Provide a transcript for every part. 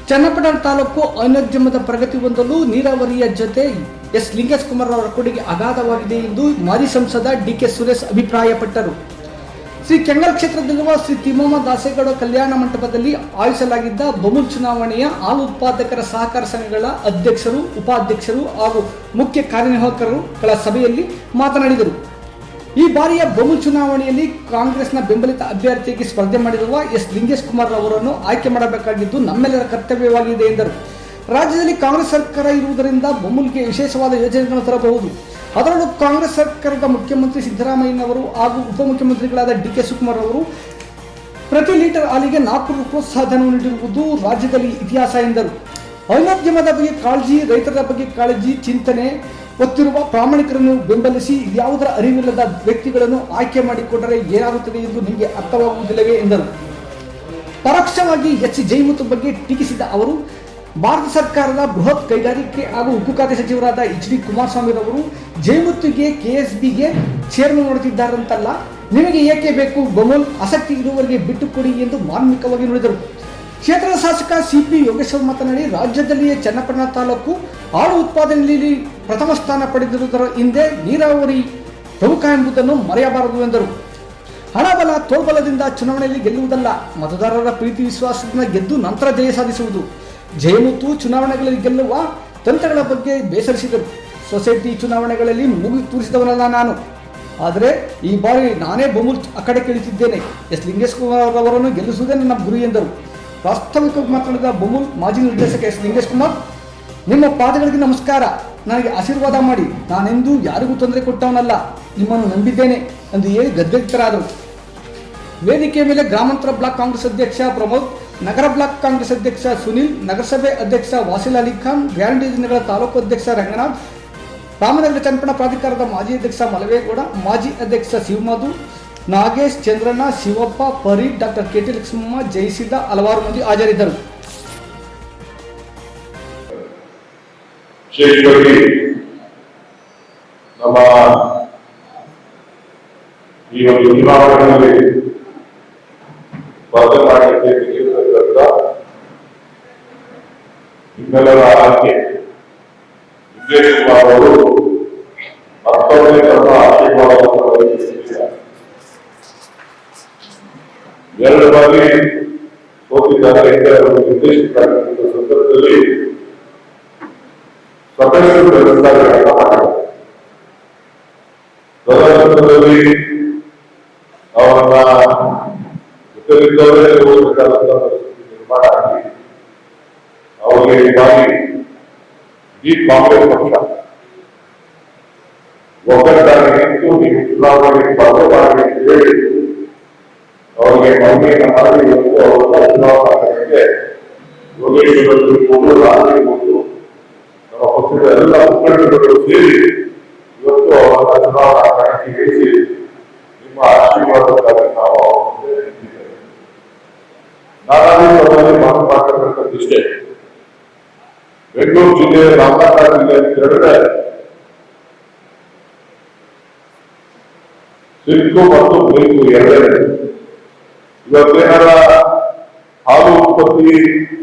ಚನ್ನಪಟ್ಟಣ ತಾಲೂಕು ಅನೋದ್ಯಮದ ಪ್ರಗತಿ ಹೊಂದಲು ನೀರಾವರಿಯ ಜೊತೆ ಎಸ್ ಲಿಂಗೇಶ್ ಕುಮಾರ್ ಅವರ ಕೊಡುಗೆ ಅಗಾಧವಾಗಿದೆ ಎಂದು ಮಾಜಿ ಸಂಸದ ಡಿಕೆ ಸುರೇಶ್ ಅಭಿಪ್ರಾಯಪಟ್ಟರು. ಶ್ರೀ ಕೆಂಗಲ್ ಕ್ಷೇತ್ರದಲ್ಲಿರುವ ಶ್ರೀ ತಿಮ್ಮಮ್ಮ ದಾಸೇಗೌಡ ಕಲ್ಯಾಣ ಮಂಟಪದಲ್ಲಿ ಆಯೋಜಿಸಲಾಗಿದ್ದ ಬಮೂಲ್ ಚುನಾವಣೆಯ ಹಾಲು ಉತ್ಪಾದಕರ ಸಹಕಾರ ಸಂಘಗಳ ಅಧ್ಯಕ್ಷರು, ಉಪಾಧ್ಯಕ್ಷರು ಹಾಗೂ ಮುಖ್ಯ ಕಾರ್ಯನಿರ್ವಾಹಕರುಗಳ ಸಭೆಯಲ್ಲಿ ಮಾತನಾಡಿದರು. ಈ ಬಾರಿಯ ಬಮೂಲ್ ಚುನಾವಣೆಯಲ್ಲಿ ಕಾಂಗ್ರೆಸ್ನ ಬೆಂಬಲಿತ ಅಭ್ಯರ್ಥಿಯಾಗಿ ಸ್ಪರ್ಧೆ ಮಾಡಿರುವ ಎಸ್ ಲಿಂಗೇಶ್ ಕುಮಾರ್ ಅವರನ್ನು ಆಯ್ಕೆ ಮಾಡಬೇಕಾಗಿದ್ದು ನಮ್ಮೆಲ್ಲರ ಕರ್ತವ್ಯವಾಗಿದೆ ಎಂದರು. ರಾಜ್ಯದಲ್ಲಿ ಕಾಂಗ್ರೆಸ್ ಸರ್ಕಾರ ಇರುವುದರಿಂದ ಬಮೂಲ್ಗೆ ವಿಶೇಷವಾದ ಯೋಜನೆಗಳನ್ನು ತರಬಹುದು. ಅದರಲ್ಲೂ ಕಾಂಗ್ರೆಸ್ ಸರ್ಕಾರದ ಮುಖ್ಯಮಂತ್ರಿ ಸಿದ್ದರಾಮಯ್ಯನವರು ಹಾಗೂ ಉಪಮುಖ್ಯಮಂತ್ರಿಗಳಾದ ಡಿಕೆ ಶಿವಕುಮಾರ್ ಅವರು ಪ್ರತಿ ಲೀಟರ್ ಹಾಲಿಗೆ 4 ರು ಪ್ರೋತ್ಸಾಹಧನ ನೀಡಿರುವುದು ರಾಜ್ಯದಲ್ಲಿ ಇತಿಹಾಸ ಎಂದರು. ಅನೋದ್ಯಮದ ಬಗ್ಗೆ ಕಾಳಜಿ, ರೈತರ ಬಗ್ಗೆ ಕಾಳಜಿ, ಚಿಂತನೆ ಹೊತ್ತಿರುವ ಪ್ರಾಮಾಣಿಕರನ್ನು ಬೆಂಬಲಿಸಿ ಯಾವುದರ ಅರಿವಿಲ್ಲದ ವ್ಯಕ್ತಿಗಳನ್ನು ಆಯ್ಕೆ ಮಾಡಿಕೊಂಡರೆ ಏನಾಗುತ್ತದೆ ಎಂದು ನಿಮಗೆ ಅರ್ಥವಾಗುವುದಿಲ್ಲವೇ ಎಂದರು. ಪರೋಕ್ಷವಾಗಿ ಎಚ್ ಜಯಮುತ್ತು ಬಗ್ಗೆ ಟೀಕಿಸಿದ ಅವರು, ಭಾರತ ಸರ್ಕಾರದ ಬೃಹತ್ ಕೈಗಾರಿಕೆ ಹಾಗೂ ಉಕ್ಕು ಖಾತೆ ಸಚಿವರಾದ ಎಚ್ ಡಿ ಕುಮಾರಸ್ವಾಮಿರವರು ಜಯಮುತ್ತುಗೆ ಕೆಎಸ್ಬಿಗೆ ಚೇರ್ಮನ್ ಮಾಡುತ್ತಿದ್ದಾರಂತಲ್ಲ, ನಿಮಗೆ ಏಕೆ ಬೇಕು ಬಮೂಲ್, ಆಸಕ್ತಿ ಇರುವವರಿಗೆ ಬಿಟ್ಟುಕೊಡಿ ಎಂದು ಮಾರ್ಮಿಕವಾಗಿ ನುಡಿದರು. ಕ್ಷೇತ್ರದ ಶಾಸಕ ಸಿಪಿ ಯೋಗೇಶ್ವರ್ ಮಾತನಾಡಿ, ರಾಜ್ಯದಲ್ಲಿಯೇ ಚನ್ನಪಟ್ಟಣ ತಾಲೂಕು ಹಾಲು ಉತ್ಪಾದನೆಯಲ್ಲಿ ಪ್ರಥಮ ಸ್ಥಾನ ಪಡೆದಿರುವುದರ ಹಿಂದೆ ನೀರಾವರಿ ಪ್ರಮುಖ ಎಂಬುದನ್ನು ಮರೆಯಬಾರದು ಎಂದರು. ಹಣಬಲ, ತೋಳ್ಬಲದಿಂದ ಚುನಾವಣೆಯಲ್ಲಿ ಗೆಲ್ಲುವುದಲ್ಲ, ಮತದಾರರ ಪ್ರೀತಿ ವಿಶ್ವಾಸದಿಂದ ಗೆದ್ದು ನಂತರ ಜಯ ಸಾಧಿಸುವುದು. ಜಯಮುತ್ತು ಚುನಾವಣೆಗಳಲ್ಲಿ ಗೆಲ್ಲುವ ತಂತ್ರಗಳ ಬಗ್ಗೆ ಬೇಸರಿಸಿದರು. ಸೊಸೈಟಿ ಚುನಾವಣೆಗಳಲ್ಲಿ ಮೂಗು ತೂರಿಸಿದವನಲ್ಲ ನಾನು, ಆದರೆ ಈ ಬಾರಿ ನಾನೇ ಬಮೂಲ್ ಅಖಾಡಕ್ಕೆ ಇಳಿತಿದ್ದೇನೆ. ಎಸ್ ಲಿಂಗೇಶ್ ಕುಮಾರ್ ಅವರನ್ನು ಗೆಲ್ಲಿಸುವುದೇ ನನ್ನ ಗುರಿ ಎಂದರು. ಪ್ರಾಸ್ತಾವಿಕವಾಗಿ ಮಾತನಾಡಿದ ಬಮೂಲ್ ಮಾಜಿ ನಿರ್ದೇಶಕ ಎಸ್ ಲಿಂಗೇಶ್ ಕುಮಾರ್, ನಿಮ್ಮ ಪಾದಗಳಿಗೆ ನಮಸ್ಕಾರ, ನನಗೆ ಆಶೀರ್ವಾದ ಮಾಡಿ, ನಾನೆಂದೂ ಯಾರಿಗೂ ತೊಂದರೆ ಕೊಟ್ಟವನಲ್ಲ, ನಿಮ್ಮನ್ನು ನಂಬಿದ್ದೇನೆ ಎಂದು ಹೇಳಿ ಗದ್ದೆತ್ತರಾದರು. ವೇದಿಕೆಯ ಮೇಲೆ ಗ್ರಾಮಾಂತರ ಬ್ಲಾಕ್ ಕಾಂಗ್ರೆಸ್ ಅಧ್ಯಕ್ಷ ಪ್ರಮೋದ್, ನಗರ ಬ್ಲಾಕ್ ಕಾಂಗ್ರೆಸ್ ಅಧ್ಯಕ್ಷ ಸುನಿಲ್, ನಗರಸಭೆ ಅಧ್ಯಕ್ಷ ವಾಸಿಲ್ ಅಲಿ ಖಾನ್, ಗ್ರ್ಯಾಂಡ್ ಡಿವಿಷನ್ಗಳ ತಾಲೂಕು ಅಧ್ಯಕ್ಷ ರಂಗನಾಥ್, ರಾಮನಗರ ಚನ್ನಪಟ್ಟಣ ಪ್ರಾಧಿಕಾರದ ಮಾಜಿ ಅಧ್ಯಕ್ಷ ಮಲವೇಗೌಡ, ಮಾಜಿ ಅಧ್ಯಕ್ಷ ಶಿವಮಧು, ನಾಗೇಶ್, ಚಂದ್ರಣ್ಣ, ಶಿವಪ್ಪ, ಫರೀದ್, ಡಾಕ್ಟರ್ ಕೆಟಿ ಲಕ್ಷ್ಮಮ್ಮ, ಜಯಿಸಿದ ಹಲವಾರು ಮಂದಿ ಹಾಜರಿದ್ದರು. ವಿಶೇಷವಾಗಿ ನಮ್ಮ ಈ ಒಂದು ಚುನಾವಣೆಯಲ್ಲಿ ಸ್ಪರ್ಧೆ ಮಾಡಲಿಕ್ಕೆ ನಿಮ್ಮೆಲ್ಲರ ಆಯ್ಕೆ ಲಿಂಗೇಶ್ ಕುಮಾರ್ ಅವರು ಮತ್ತೊಮ್ಮೆ ತಮ್ಮ ಆಶೀರ್ವಾದವನ್ನು ವಹಿಸಿದ್ದಾರೆ. 2 ಬಾರಿ ಸೋತಿದ್ದಾರೆ. ನಿರ್ದೇಶಕರಾಗಿದ್ದ ಸಂದರ್ಭದಲ್ಲಿ ಸಭೆಗಳು ವ್ಯವಸ್ಥೆಗಳನ್ನ ಮಾಡಿದ್ದಾರೆ. ತದನಂತರದಲ್ಲಿ ಅವರನ್ನ ಜೊತೆಲಿದ್ದವರೇ ಹೋಗಬೇಕಾದಂತಹ ಪರಿಸ್ಥಿತಿ ನಿರ್ಮಾಣ ಆಗಿ ಅವರಿಗೆ ಈ ಬಾರಿ ಈ ಕಾಂಗ್ರೆಸ್ ಪಕ್ಷ ಒಗ್ಗಟ್ಟಾಗಿ ನಿಂತು ನೀವು ಚುನಾವಣೆಗೆ ಸ್ಪರ್ಧೆ ಮಾಡಬೇಕು ಹೇಳಿ ಅವರಿಗೆ ಮನವಿಯನ್ನು ಮಾಡಿ ಇವತ್ತು ಅವರ ಚುನಾವಣಾ ಕಣಕ್ಕೆ ಯೋಗೇಶ್ವರರು ಕೂಡ ರಾಜಿರ್ಬೋದು ನಮ್ಮ ಪಕ್ಷದ ಎಲ್ಲ ಮುಖಂಡರುಗಳು ಸೇರಿ ಇವತ್ತು ಅವರ ಚುನಾವಣಾ ಕಣಕ್ಕೆ ಇಳಿಸಿ ನಿಮ್ಮ ಆಶೀರ್ವಾದಕ್ಕಾಗಿ ನಾವು ಅವರ ಮುಂದೆ ನಿಂತಿದ್ದೇವೆ. ನಾನಾಗಿ ಮಾತನಾಡತಕ್ಕಂಥದ್ದಿಷ್ಟೇ. ಬೆಂಗಳೂರು ಜಿಲ್ಲೆ, ರಾಮನಗರ ಜಿಲ್ಲೆ ಅಂತ ಹೇಳಿದ್ರೆ ಸಿಲ್ಕು ಮತ್ತು ಮಿಲ್ಕು ಎರಡೇ. ಇವತ್ತೇನಾರ ಹಾಲು ಉತ್ಪತ್ತಿ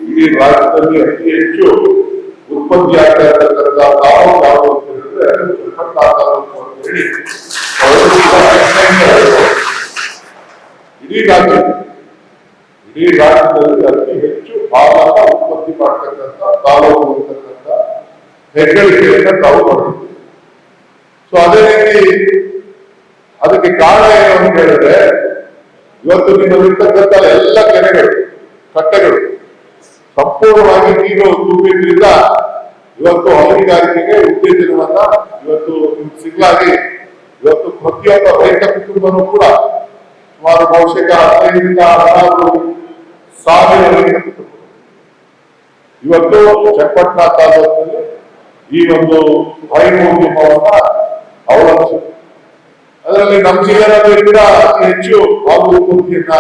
ಇಡೀ ರಾಜ್ಯದಲ್ಲಿ ಅತಿ ಹೆಚ್ಚು ಉತ್ಪತ್ತಿ ಆಗ್ತಾ ಇರತಕ್ಕಂಥ ತಾಲೂಕು ಯಾವುದು ಅಂತ ಹೇಳಿದ್ರೆ ತಾಲೂಕು ಅಂತ ಹೇಳಿ ಇಡೀ ರಾಜ್ಯದಲ್ಲಿ ಅತಿ ಹೆಚ್ಚು ಹಾಲನ್ನ ಉತ್ಪತ್ತಿ ಮಾಡ್ತಕ್ಕಂಥ ತಾಲೂಕು ಅಂತಕ್ಕಂಥ ಹೆಗ್ಗಳಿಕೆಯನ್ನು ತಾವು ಮಾಡಿದ್ವಿ. ಸೊ ಅದೇ ರೀತಿ ಅದಕ್ಕೆ ಕಾರಣ ಏನು ಅಂತ ಹೇಳಿದ್ರೆ, ಇವತ್ತು ನಿಮ್ಮಲ್ಲಿರ್ತಕ್ಕಂಥ ಎಲ್ಲ ಕೆರೆಗಳು, ಕಟ್ಟೆಗಳು ಸಂಪೂರ್ಣವಾಗಿ ನೀರು ತುಂಬಿದ್ರಿಂದ ಇವತ್ತು ಹೈನುಗಾರಿಕೆಗೆ ಉತ್ತೇಜನವನ್ನ ಇವತ್ತು ಸಿಗ್ಲಾಗಿ ಇವತ್ತು ಪ್ರತಿಯೊಬ್ಬ ರೈತ ಕುಟುಂಬನೂ ಕೂಡ ಸುಮಾರು ಬಹುಶಃ 15ರಿಂದ 16,000 ರೈತ ಕುಟುಂಬ ಇವತ್ತು ಚನ್ನಪಟ್ಟಣ ತಾಲೂಕಿನಲ್ಲಿ ಈ ಒಂದು ಹೈನು ಉದ್ಯಮವನ್ನ ಅವಲಂಬಿಸಿದೆ. ಅದರಲ್ಲಿ ನಮ್ಮ ಜಿಲ್ಲೆಯಲ್ಲಿ ಕೂಡ ಅತಿ ಹೆಚ್ಚು ಹಾಲು ಉತ್ಪತ್ತಿಯನ್ನ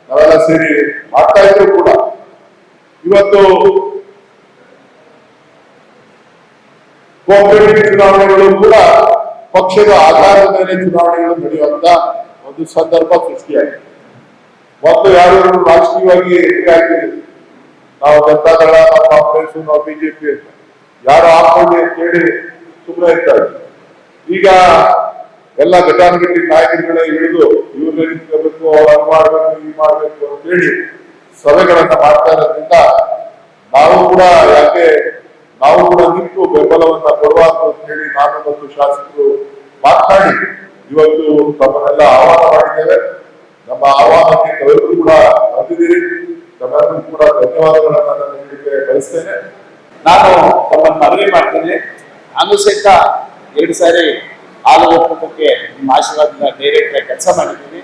ನಾವೆಲ್ಲ ಸೇರಿ ಮಾಡ್ತಾ ಇದ್ರು ಕೂಡ ಇವತ್ತು ಕೋಆಪರೇಟಿವ್ ಚುನಾವಣೆಗಳು ಕೂಡ ಪಕ್ಷದ ಆಧಾರದ ಮೇಲೆ ಚುನಾವಣೆಗಳು ನಡೆಯುವಂತ ಒಂದು ಸಂದರ್ಭ ಸೃಷ್ಟಿಯಾಗಿದೆ. ಮತ್ತು ಯಾರು ರಾಜಕೀಯವಾಗಿ ಎದುರಾಗಿರಲಿಲ್ಲ, ನಾವು ಜನತಾದಳ, ನಾವು ಕಾಂಗ್ರೆಸ್, ನಾವು ಬಿಜೆಪಿ ಅಂತ ಯಾರು ಹಾಕೊಳ್ಳಿ ಅಂತ ಹೇಳಿ ಸುಮ್ಮನೆ ಇರ್ತಾರೆ. ಈಗ ಎಲ್ಲ ಘಟಾನುಘಟಿ ನಾಯಕರುಗಳೇ ಇಳಿದು ಇವ್ರನ್ನ ನಿಂತ್ಕೋಬೇಕು, ಅವ್ರು ಮಾಡ್ಬೇಕು, ಈ ಮಾಡ್ಬೇಕು ಅಂತ ಹೇಳಿ ಸಭೆಗಳನ್ನ ಮಾಡ್ತಾ ಇರೋದ್ರಿಂದ ನಾವು ಕೂಡ ನಿಂತು ಬೆಂಬಲವನ್ನ ಕೊಡಬಾರ್ದು ಅಂತ ಹೇಳಿ ನಾನು ಮತ್ತು ಶಾಸಕರು ಮಾತನಾಡಿ ಇವತ್ತು ತಮ್ಮನ್ನೆಲ್ಲ ಆಹ್ವಾನ ಮಾಡಿದ್ದೇವೆ. ನಮ್ಮ ಆಹ್ವಾನಕ್ಕೆ ತಾವೆಲ್ಲರೂ ಕೂಡ ಬಂದಿದ್ದೀರಿ. ತಮ್ಮೆಲ್ಲರೂ ಕೂಡ ಧನ್ಯವಾದಗಳನ್ನ ನಾನು ನೀಡಲಿಕ್ಕೆ ಬಯಸ್ತೇನೆ. ನಾನು ತಮ್ಮನ್ನು ಮನವಿ ಮಾಡ್ತೇನೆ. ನಾನು ಸಹಿತ 2 ಸಾರಿ ಹಾಲು ಒಕ್ಕೂಟಕ್ಕೆ ನಿಮ್ಮ ಆಶೀರ್ವಾದದಿಂದ ಡೈರೆಕ್ಟ್ ಕೆಲಸ ಮಾಡಿದ್ದೀನಿ.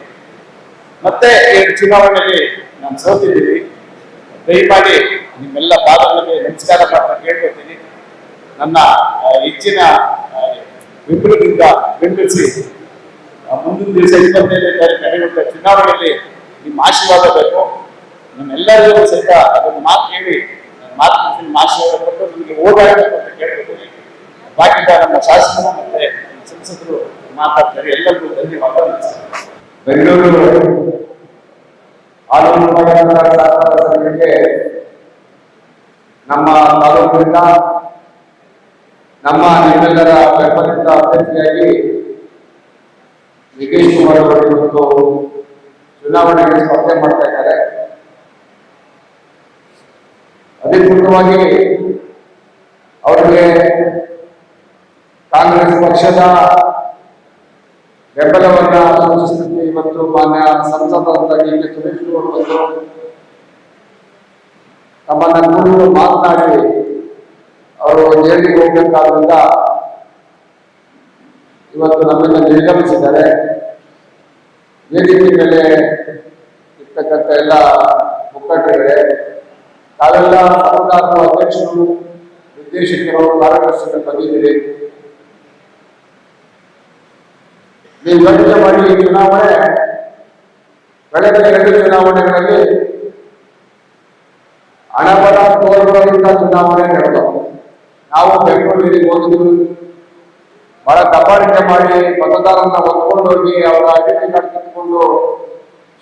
ಮತ್ತೆ 2 ಚುನಾವಣೆಯಲ್ಲಿ ನಾನು ಸೋತಿದ್ದೀನಿ. ದಯಮಾಡಿ ನಿಮ್ಮೆಲ್ಲ ಪಾದಗಳಿಗೆ ನಮಸ್ಕಾರ ಮಾಡ್ತಾ ಕೇಳ್ಕೊತೀನಿ. ನನ್ನ ಹೆಚ್ಚಿನ ಬೆಂಬಲದಿಂದ ಬೆಂಬಲಿಸಿ ಮುಂದಿನ ದಿವಸ 25ನೇ ತಾರೀಕು ನಡೆಯುವಂಥ ಚುನಾವಣೆಯಲ್ಲಿ ನಿಮ್ಮ ಆಶೀರ್ವಾದ ಬೇಕು. ನಮ್ಮೆಲ್ಲರಿಗೂ ಸಹಿತ ಅದನ್ನು ಮಾತು ಕೇಳಿ ನಿಮ್ಮ ಆಶೀರ್ವಾದ ಕೊಟ್ಟು ನಿಮಗೆ ಓಡಾಡಬೇಕು ಅಂತ ಕೇಳ್ಕೊತೀನಿ. ಬಾಕಿದ ನಮ್ಮ ಶಾಸಕರು ಮತ್ತೆ ಸಂಸದರು ಮಾತಾಡ್ತಾರೆ. ಎಲ್ಲರಿಗೂ ಧನ್ಯವಾದ. ಬೆಂಗಳೂರು ಹಾಲು ಉತ್ಪಾದಕರ ಸಹಕಾರ ಸಂಘಕ್ಕೆ ನಮ್ಮ ತಾಲೂಕಿನಿಂದ ನಮ್ಮ ನಿಮ್ಮೆಲ್ಲರ ಬೆಂಬಲಿತ ಅಭ್ಯರ್ಥಿಯಾಗಿ ನಿಖೇಶ್ ಕುಮಾರ್ ಅವರು ಇವತ್ತು ಚುನಾವಣೆಗೆ ಸ್ಪರ್ಧೆ ಮಾಡ್ತಾ ಇದ್ದಾರೆ. ಅಧಿಕೃತವಾಗಿ ಅವರಿಗೆ ಕಾಂಗ್ರೆಸ್ ಪಕ್ಷದ ಬೆಂಬಲವನ್ನ ಸೂಚಿಸುತ್ತೆ. ಇವತ್ತು ಮಾನ್ಯ ಸಂಸದರಾದ ಡಿ.ಕೆ. ಸುರೇಶ್ ಅವರು ಬಂದು ತಮ್ಮನ್ನ ಕುರಿತು ಮಾತನಾಡಿ ಅವರು ಜೈಲಿಗೆ ಹೋಗಬೇಕಾದ್ರಿಂದ ಇವತ್ತು ನಮ್ಮಿಂದ ನಿರ್ಗಮಿಸಿದ್ದಾರೆ. ವೇದಿಕೆ ಮೇಲೆ ಇರ್ತಕ್ಕಂಥ ಎಲ್ಲ ಮುಖಂಡರುಗಳೇ, ತಾವೆಲ್ಲ ಸರ್ಕಾರದ ಅಧ್ಯಕ್ಷರು, ನಿರ್ದೇಶಕರು, ಕಾರ್ಯದರ್ಶಿಗಳು ಬಂದಿದ್ದೀರಿ. ನೀವು ಯೋಚನೆ ಮಾಡಿ, ಈ ಚುನಾವಣೆ ಕಳೆದ 2 ಚುನಾವಣೆಗಳಲ್ಲಿ ಹಣಬಲ ತೋರುಗಳಿಂದ ಚುನಾವಣೆ ನಡೆದವು. ನಾವು ಬೆಂಗಳೂರಿಗೆ ಹೋಗಿದ್ವಿ. ಬಹಳ ದಬ್ಬಾಳಿಕೆ ಮಾಡಿ ಮತದಾರರನ್ನ ಹೊತ್ಕೊಂಡು ಹೋಗಿ ಅವರ ಐಡೆಂಟಿ ಕಾರ್ಡ್ ಕಿತ್ಕೊಂಡು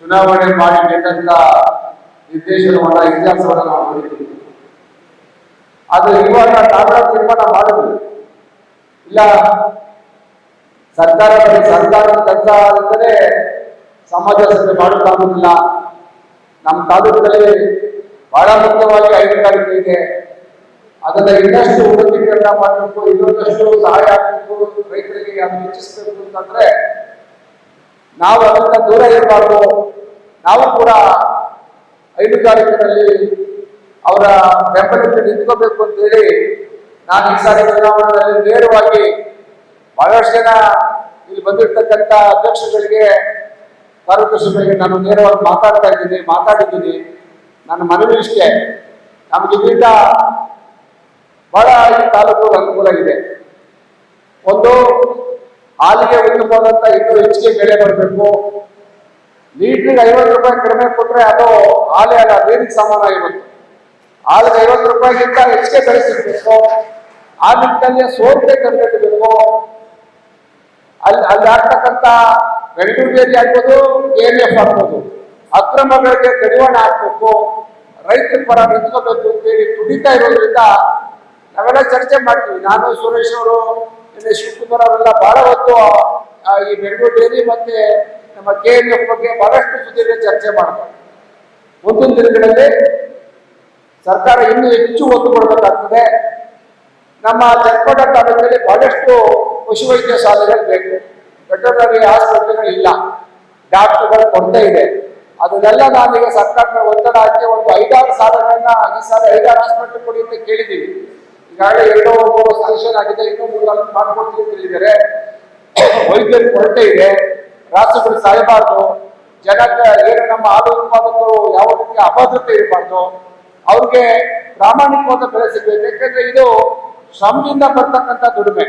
ಚುನಾವಣೆ ಮಾಡಿ ಗೆದ್ದಂತ ನಿರ್ದೇಶನವನ್ನ, ಇತಿಹಾಸವನ್ನ ನಾವು ನೋಡಿದ್ದೀವಿ. ಆದ್ರೆ ಇವಾಗ ಕಾಂಗ್ರೆಸ್ ತೀರ್ಮಾನ ಮಾಡಿದ್ವಿ, ಇಲ್ಲ ಸರ್ಕಾರದ ಕೆಲಸ ಅಂದರೆ ಸಮಾಜ ಸೇವೆ ಮಾಡುತ್ತಾಗುದಿಲ್ಲ. ನಮ್ಮ ತಾಲೂಕಿನಲ್ಲಿ ಬಹಳ ಮುಖ್ಯವಾಗಿ ಹೈನುಗಾರಿಕೆ ಇದೆ. ಅದನ್ನ ಇನ್ನಷ್ಟು ಉನ್ನತೀಕರಣ ಮಾಡಬೇಕು, ಇನ್ನೊಂದಷ್ಟು ಸಹಾಯ ಆಗಬೇಕು, ರೈತರಿಗೆ ಅದನ್ನು ಹೆಚ್ಚಿಸಬೇಕು ಅಂತಂದ್ರೆ ನಾವು ಅದರಿಂದ ದೂರ ಇರಬಾರ್ದು. ನಾವು ಕೂಡ ಹೈನುಗಾರಿಕೆಯಲ್ಲಿ ಅವರ ಬೆಂಬಲಕ್ಕೆ ನಿಂತ್ಕೋಬೇಕು ಅಂತ ಹೇಳಿ ನಾನು ಈ ಸಾರಿ ಚುನಾವಣೆಯಲ್ಲಿ ನೇರವಾಗಿ ಬಹಳಷ್ಟು ಜನ ಇಲ್ಲಿ ಬಂದಿರ್ತಕ್ಕಂಥ ಅಧ್ಯಕ್ಷಗಳಿಗೆ, ಕಾರ್ಯದರ್ಶಿಗಳಿಗೆ ನಾನು ನೇರವಾಗಿ ಮಾತಾಡಿದ್ದೀನಿ. ನನ್ನ ಮನವಿ ಇಷ್ಟೇ, ನಮ್ಗೆ ಇದರಿಂದ ಬಹಳ ಈ ತಾಲೂಕು ಅನುಕೂಲ ಇದೆ. ಒಂದು, ಹಾಲಿಗೆ ಉತ್ತಮವಾದಂತ ಇನ್ನೂ ಹೆಚ್ಚಿಗೆ ಬೆಲೆ ಬರಬೇಕು. ಲೀಟ್ರಿಗೆ 50 ರೂಪಾಯಿ ಕಡಿಮೆ ಕೊಟ್ರೆ ಅದು ಹಾಲೇ ಅಲ್ಲ, ನೀರಿಗೆ ಸಮಾನ. ಇವತ್ತು ಹಾಲಿಗೆ 50 ರೂಪಾಯಿಗಿಂತ ಹೆಚ್ಚಿಗೆ ಬೆಳೆಸಿರ್ಬೇಕು. ಆ ನಿಟ್ಟಿನಲ್ಲಿ ಸೋರಿಕೆ ತಡೆಗಟ್ಟಬೇಕು. ಅಲ್ಲಿ ಆಗ್ತಕ್ಕಂಥ ಬೆಂಗಳೂರು ಡೈರಿ ಆಗ್ಬೋದು, KNF ಆಗ್ಬೋದು, ಅಕ್ರಮಗಳಿಗೆ ಕಡಿವಾಣ ಹಾಕ್ಬೇಕು, ರೈತರ ಪರ ನಿಂತ್ಕೋಬೇಕು ಅಂತೇಳಿ ತುಡಿತಾ ಇರೋದ್ರಿಂದ ನಾವೆಲ್ಲ ಚರ್ಚೆ ಮಾಡ್ತೀವಿ. ನಾನು, ಸುರೇಶ್ ಅವರು, ಶಿವಕುಮಾರ್ ಅವರೆಲ್ಲ ಬಹಳ ಹೊತ್ತು ಈ ಬೆಂಗಳೂರು ಡೈರಿ ಮತ್ತೆ ನಮ್ಮ KNF ಬಗ್ಗೆ ಬಹಳಷ್ಟು ಸುದೀರ್ಘ ಚರ್ಚೆ ಮಾಡ್ತಾರೆ. ಮುಂದಿನ ದಿನಗಳಲ್ಲಿ ಸರ್ಕಾರ ಇನ್ನೂ ಹೆಚ್ಚು ಒತ್ತು ಕೊಡಬೇಕಾಗ್ತದೆ. ನಮ್ಮ ಚನ್ನಪಟ್ಟಣ ತಾಲೂಕಿನಲ್ಲಿ ಬಹಳಷ್ಟು ಪಶುವೈದ್ಯ ಶಾಲೆಗಳು ಬೇಕು, ವೆಟರ್ನರಿ ಆಸ್ಪತ್ರೆಗಳಿಲ್ಲ, ಡಾಕ್ಟರ್ಗಳ ಕೊರತೆ ಇದೆ. ಅದನ್ನೆಲ್ಲ ನಾನೀಗ ಸರ್ಕಾರದ ಒತ್ತಡ ಹಾಕಿ ಒಂದು 5-6 ಸಾಲಗಳನ್ನ ಈ ಸಾಲ 5-6 ಆಸ್ಪತ್ರೆ ಕೊಡಿ ಅಂತ ಕೇಳಿದ್ದೀವಿ. ಈಗಾಗಲೇ 2-3 ಸ್ಯಾಂಕ್ಷನ್ ಆಗಿದೆ, ಇನ್ನೂ 3-4 ಮಾಡ್ಕೊಡ್ತೀವಿ ಅಂತ ಹೇಳಿದ್ದಾರೆ. ವೈದ್ಯರ ಕೊರತೆ ಇದೆ, ರಾಸುಗಳು ಸಾಯಬಾರ್ದು, ಜನಕ್ಕೆ ಏನು ನಮ್ಮ ಹಾಲು ಉತ್ಪಾದಕರು ಯಾವ ರೀತಿ ಅಭದ್ರತೆ ಇರಬಾರ್ದು, ಅವ್ರಿಗೆ ಪ್ರಾಮಾಣಿಕವಾದ ಬೆಲೆ ಸಿಗಬೇಕು. ಯಾಕಂದ್ರೆ ಇದು ಶ್ರಮದಿಂದ ಬರ್ತಕ್ಕಂಥ ದುಡಿಮೆ.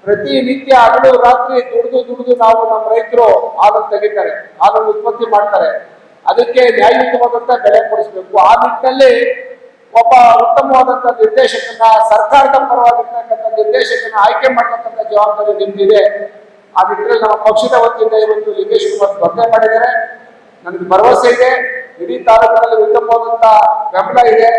ಪ್ರತಿನಿತ್ಯ ಹಗಲು ರಾತ್ರಿ ದುಡಿದು ನಾವು ನಮ್ಮ ರೈತರು ಹಾಲು ತೆಗಿತಾರೆ, ಹಾಲನ್ನು ಉತ್ಪತ್ತಿ ಮಾಡ್ತಾರೆ. ಅದಕ್ಕೆ ನ್ಯಾಯಯುತವಾದಂತ ಬೆಲೆ ಕೊಡಿಸ್ಬೇಕು. ಆ ನಿಟ್ಟಿನಲ್ಲಿ ಒಬ್ಬ ಉತ್ತಮವಾದಂತ ನಿರ್ದೇಶಕನ, ಸರ್ಕಾರದ ಪರವಾಗಿರ್ತಕ್ಕಂಥ ನಿರ್ದೇಶಕನ ಆಯ್ಕೆ ಮಾಡ್ತಕ್ಕಂಥ ಜವಾಬ್ದಾರಿ ನಿಮ್ದಿದೆ. ಆ ನಿಟ್ಟಿನಲ್ಲಿ ನಮ್ಮ ಪಕ್ಷದ ವತಿಯಿಂದ ಇವತ್ತು ನಿಖೇಶ್ ಕುಮಾರ್ ಸ್ಪರ್ಧೆ ಮಾಡಿದ್ದಾರೆ. ನನಗೆ ಭರವಸೆ ಇದೆ, ಇಡೀ ತಾಲೂಕಿನಲ್ಲಿ ಉತ್ತಮವಾದಂತ ಬೆಂಬಲ ಇದೆ.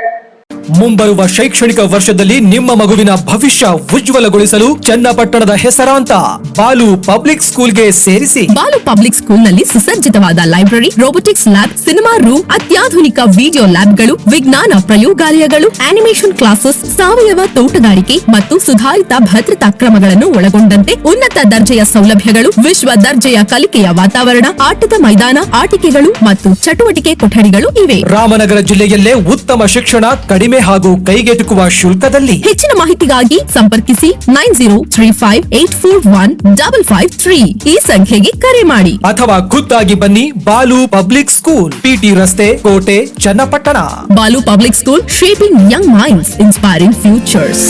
ಮುಂಬರುವ ಶೈಕ್ಷಣಿಕ ವರ್ಷದಲ್ಲಿ ನಿಮ್ಮ ಮಗುವಿನ ಭವಿಷ್ಯ ಉಜ್ವಲಗೊಳಿಸಲು ಚನ್ನಪಟ್ಟಣದ ಹೆಸರಾಂತ ಬಾಲು ಪಬ್ಲಿಕ್ ಸ್ಕೂಲ್ಗೆ ಸೇರಿಸಿ. ಬಾಲು ಪಬ್ಲಿಕ್ ಸ್ಕೂಲ್ನಲ್ಲಿ ಸುಸಜ್ಜಿತವಾದ library, robotics lab, cinema room, ಅತ್ಯಾಧುನಿಕ ವಿಡಿಯೋ ಲ್ಯಾಬ್ಗಳು, ವಿಜ್ಞಾನ ಪ್ರಯೋಗಾಲಯಗಳು, ಆನಿಮೇಷನ್ ಕ್ಲಾಸಸ್, ಸಾವಯವ ತೋಟಗಾರಿಕೆ ಮತ್ತು ಸುಧಾರಿತ ಭದ್ರತಾ ಕ್ರಮಗಳನ್ನು ಒಳಗೊಂಡಂತೆ ಉನ್ನತ ದರ್ಜೆಯ ಸೌಲಭ್ಯಗಳು, ವಿಶ್ವ ದರ್ಜೆಯ ಕಲಿಕೆಯ ವಾತಾವರಣ, ಆಟದ ಮೈದಾನ, ಆಟಿಕೆಗಳು ಮತ್ತು ಚಟುವಟಿಕೆ ಕೊಠಡಿಗಳು ಇವೆ. ರಾಮನಗರ ಜಿಲ್ಲೆಯಲ್ಲೇ ಉತ್ತಮ ಶಿಕ್ಷಣ, ಕಡಿಮೆ ಹಾಗೂ ಕೈಗೆಟುಕುವ ಶುಲ್ಕದಲ್ಲಿ. ಹೆಚ್ಚಿನ ಮಾಹಿತಿಗಾಗಿ ಸಂಪರ್ಕಿಸಿ 9035841553 ಈ ಸಂಖ್ಯೆಗೆ ಕರೆ ಮಾಡಿ ಅಥವಾ ಖುದ್ದಾಗಿ ಬನ್ನಿ. ಬಾಲು ಪಬ್ಲಿಕ್ ಸ್ಕೂಲ್, ಪಿಟಿ ರಸ್ತೆ, ಕೋಟೆ, Channapatna. Balu public school, shaping young minds, inspiring futures.